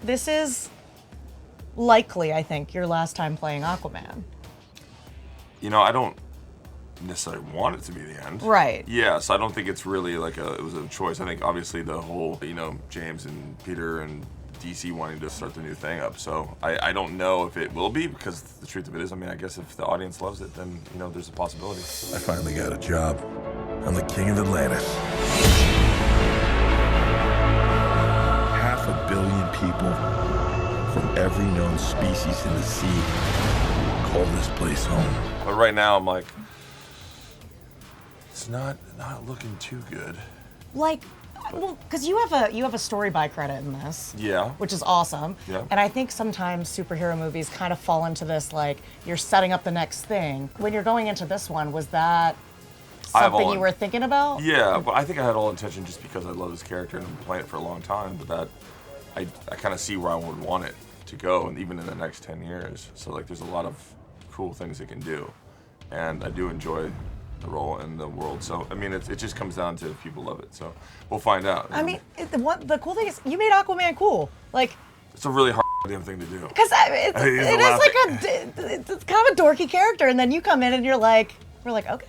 this is likely, I think, your last time playing Aquaman. You know, I don't necessarily want it to be the end. Right. Yeah, so I don't think it's really it was a choice. I think obviously the whole, James and Peter and DC wanting to start the new thing up. So I don't know if it will be, because the truth of it is, I guess if the audience loves it, then, there's a possibility. I finally got a job. I'm the king of Atlantis. 500 million people from every known species in the sea call this place home. But right now I'm like, it's not looking too good. Because you have a story by credit in this. Yeah. Which is awesome. Yeah. And I think sometimes superhero movies kind of fall into this, you're setting up the next thing. When you're going into this one, was that something you were thinking about? Yeah, but I think I had all intention just because I love this character and I've been playing it for a long time, but that I kind of see where I would want it to go, and even in the next 10 years. So there's a lot of cool things it can do. And I do enjoy the role in the world. So, it just comes down to if people love it. So we'll find out. The cool thing is you made Aquaman cool. It's a really hard damn thing to do. Because it's kind of a dorky character, and then you come in and we're like, okay.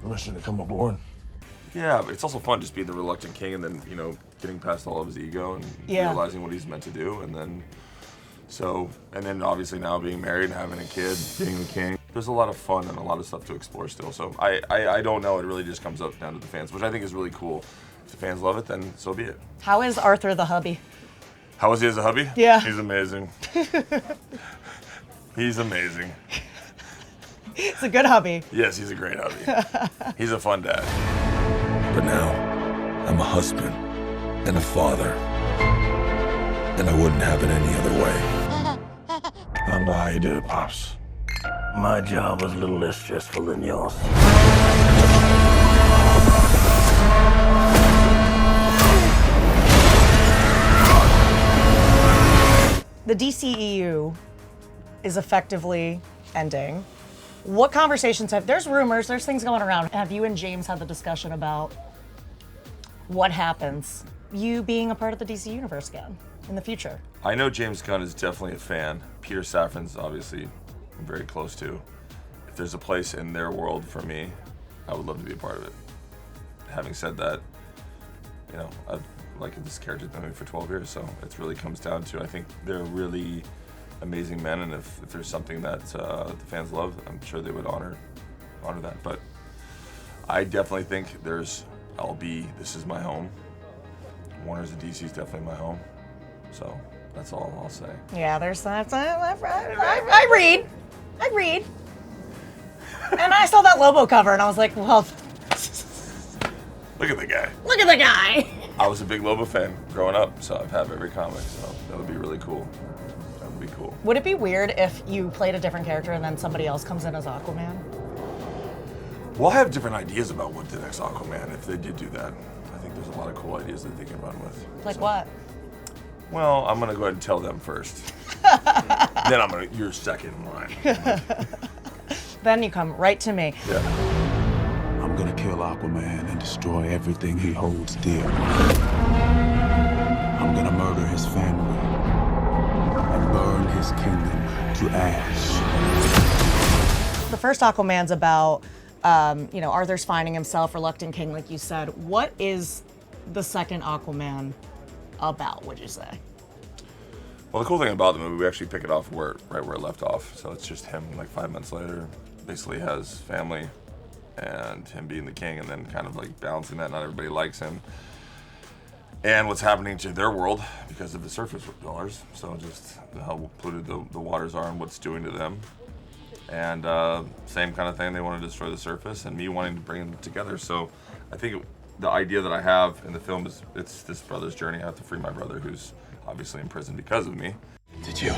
Permission to come aboard. Yeah, but it's also fun just being the reluctant king and then, getting past all of his ego and realizing what he's meant to do. And then obviously now being married and having a kid, being the king. There's a lot of fun and a lot of stuff to explore still. So I don't know. It really just comes up down to the fans, which I think is really cool. If the fans love it, then so be it. How is Arthur the hubby? How is he as a hubby? Yeah. He's amazing. He's amazing. He's a good hubby. Yes, he's a great hubby. He's a fun dad. But now, I'm a husband and a father. And I wouldn't have it any other way. I don't know how you did it, Pops. My job was a little less stressful than yours. The DCEU is effectively ending. What conversations there's rumors, there's things going around. Have you and James had the discussion about what happens, you being a part of the DC universe again in the future? I know James Gunn is definitely a fan. Peter Safran's obviously I'm very close to. If there's a place in their world for me, I would love to be a part of it. Having said that, I've liked this character's been with me for 12 years, so it really comes down to, I think they're really amazing men, and if there's something that the fans love, I'm sure they would honor that. But I definitely think this is my home. Warner's and DC's definitely my home. So that's all I'll say. Yeah, there's that. I read. And I saw that Lobo cover and I was like, well. Look at the guy. Look at the guy. I was a big Lobo fan growing up, so I've had every comic, so that would be really cool. That would be cool. Would it be weird if you played a different character and then somebody else comes in as Aquaman? Well, I have different ideas about what the next Aquaman, if they did do that. I think there's a lot of cool ideas that they can run with. Like what? Well, I'm gonna go ahead and tell them first. Then you're second in line. Then you come right to me. Yeah. I'm gonna kill Aquaman and destroy everything he holds dear. I'm gonna murder his family and burn his kingdom to ash. The first Aquaman's about, Arthur's finding himself, reluctant king, like you said. What is the second Aquaman about, would you say? Well, the cool thing about the movie, we actually pick it off right where it left off. So it's just him, 5 months later, basically has family and him being the king, and then kind of balancing that. Not everybody likes him. And what's happening to their world because of the surface waters. So just how polluted the waters are and what's doing to them. And same kind of thing, they want to destroy the surface, and me wanting to bring them together. So I think the idea that I have in the film is it's this brother's journey. I have to free my brother, who's obviously in prison because of me. Did you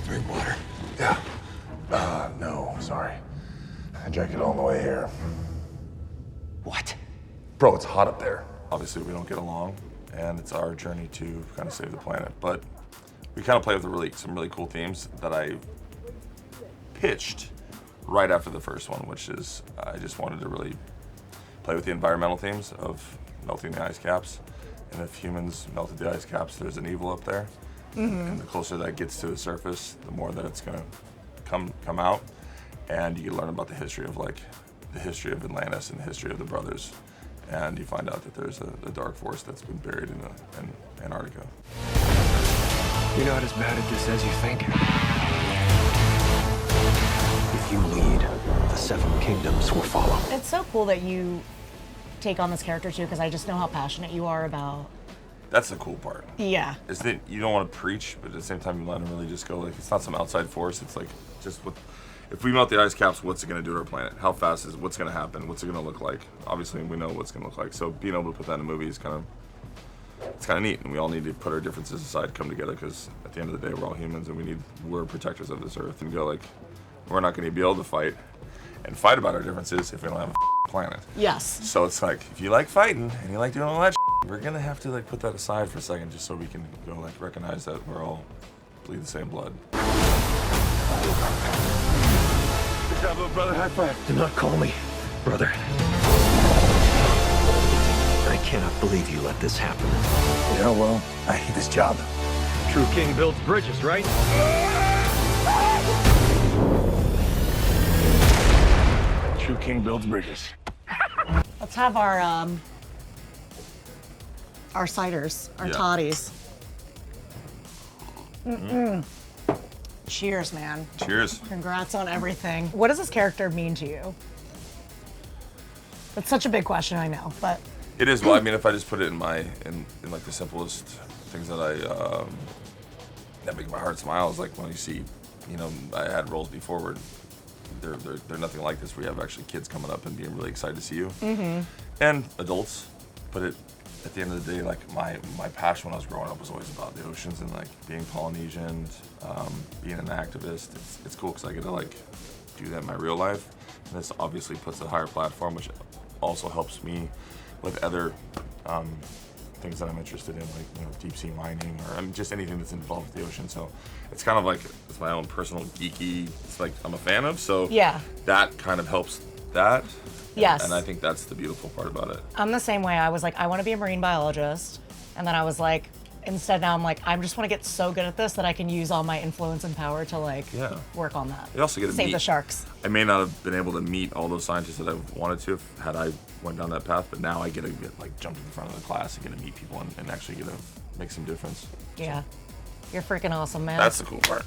bring water? Yeah. No, sorry. I drank it all the way here. What? Bro, it's hot up there. Obviously, we don't get along, and it's our journey to kind of save the planet. But we kind of play with some really cool themes that I pitched right after the first one, which is I just wanted to really play with the environmental themes of melting the ice caps. And if humans melted the ice caps, there's an evil up there. And the closer that gets to the surface, the more that it's gonna come out. And you can learn about the history of Atlantis and the history of the brothers. And you find out that there's a dark force that's been buried in Antarctica. You're not as bad at this as you think. If you lead, the 7 kingdoms will follow. It's so cool that you take on this character too, because I just know how passionate you are about. That's the cool part. Yeah. Is that you don't want to preach, but at the same time you let him really just go like it's not some outside force. It's like just what. If we melt the ice caps, what's it going to do to our planet? How fast is what's going to happen? What's it going to look like? Obviously, we know what's going to look like. So being able to put that in a movie is kind of neat. And we all need to put our differences aside, come together, because at the end of the day, we're all humans, and we're protectors of this earth. And go like, we're not going to be able to fight about our differences if we don't have a planet. Yes. So it's like if you like fighting and you like doing all that, we're going to have to like put that aside for a second, just so we can go like recognize that we're all bleed the same blood. Good job, little brother. High five. Do not call me brother. I cannot believe you let this happen. Yeah, well, I hate this job. True king builds bridges, right? True king builds bridges. Let's have our ciders, our Yeah. toddies. Cheers, man. Cheers. Congrats on everything. What does this character mean to you? That's such a big question, I know, but It is. Well, I mean, if I just put it in like the simplest things that that make my heart smile is like when you see, I had roles before where they're nothing like this. Where you have actually kids coming up and being really excited to see you, and adults. But at the end of the day, like my passion when I was growing up was always about the oceans and like being Polynesian, being an activist. It's cool because I get to like do that in my real life, and this obviously puts a higher platform, which also helps me with other things that I'm interested in, like deep sea mining or just anything that's involved with the ocean. So it's kind of like it's my own personal geeky. It's like I'm a fan of. So yeah, that kind of helps that. Yes. And I think that's the beautiful part about it. I'm the same way. I was like, I want to be a marine biologist, and then I was like, instead now I'm like, I just want to get so good at this that I can use all my influence and power to like work on that. You also get to save meet the sharks. I may not have been able to meet all those scientists that I wanted to had I went down that path, but now I get to like jump to the front of the class and get to meet people and actually get to make some difference. Yeah, you're freaking awesome, man. That's the cool part.